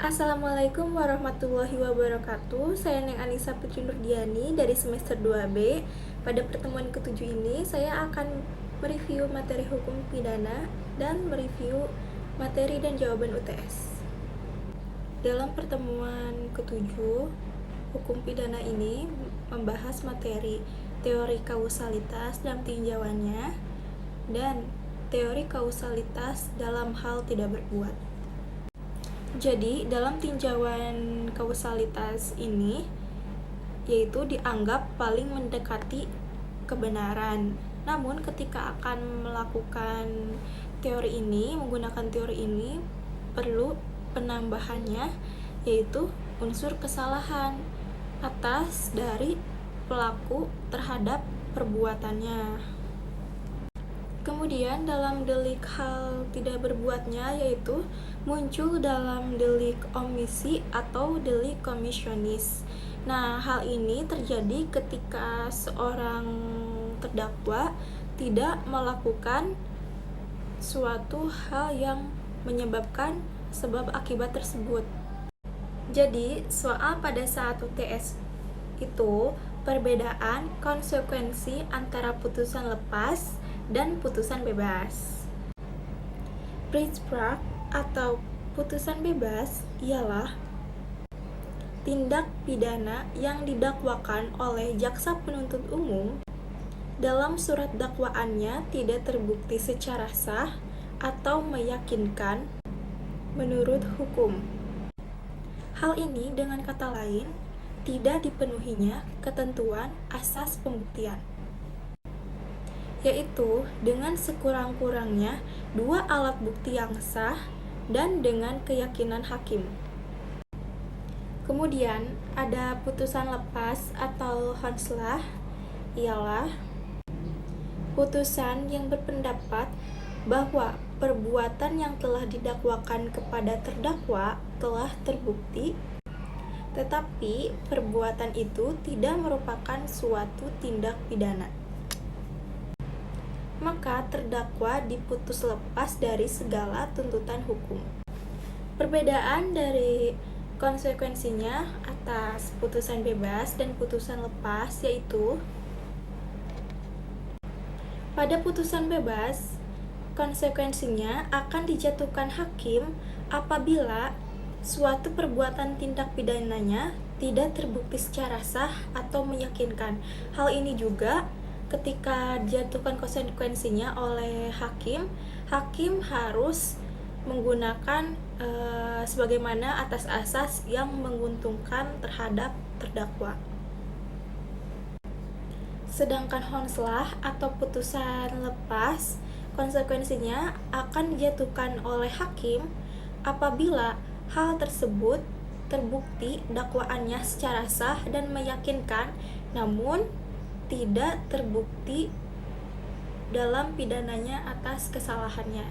Assalamualaikum warahmatullahi wabarakatuh. Saya Neng Anissa Putri Nurdiani dari semester 2B. Pada pertemuan ke-7 ini, saya akan mereview materi hukum pidana dan mereview materi dan jawaban UTS. Dalam pertemuan ke-7, hukum pidana ini membahas materi teori kausalitas dalam tinjauannya dan teori kausalitas dalam hal tidak berbuat. Jadi, dalam tinjauan kausalitas ini yaitu dianggap paling mendekati kebenaran. Namun, ketika akan melakukan menggunakan teori ini perlu penambahannya, yaitu unsur kesalahan atas dari pelaku terhadap perbuatannya. Kemudian dalam delik hal tidak berbuatnya yaitu muncul dalam delik omisi atau delik komisionis. Nah, hal ini terjadi ketika seorang terdakwa tidak melakukan suatu hal yang menyebabkan sebab akibat tersebut. Jadi, soal pada saat UTS itu perbedaan konsekuensi antara putusan lepas dan putusan bebas. Vrijspraak atau putusan bebas ialah tindak pidana yang didakwakan oleh jaksa penuntut umum dalam surat dakwaannya tidak terbukti secara sah atau meyakinkan menurut hukum. Hal ini dengan kata lain tidak dipenuhinya ketentuan asas pembuktian, yaitu dengan sekurang-kurangnya 2 alat bukti yang sah dan dengan keyakinan hakim. Kemudian ada putusan lepas atau Honslach, ialah putusan yang berpendapat bahwa perbuatan yang telah didakwakan kepada terdakwa telah terbukti, tetapi perbuatan itu tidak merupakan suatu tindak pidana. Maka terdakwa diputus lepas dari segala tuntutan hukum. Perbedaan dari konsekuensinya atas putusan bebas dan putusan lepas yaitu pada putusan bebas, konsekuensinya akan dijatuhkan hakim apabila suatu perbuatan tindak pidananya tidak terbukti secara sah atau meyakinkan. Hal ini juga ketika dijatuhkan konsekuensinya oleh hakim harus menggunakan sebagaimana atas asas yang menguntungkan terhadap terdakwa. Sedangkan Honslach atau putusan lepas, konsekuensinya akan dijatuhkan oleh hakim apabila hal tersebut terbukti dakwaannya secara sah dan meyakinkan, namun tidak terbukti dalam pidananya atas kesalahannya.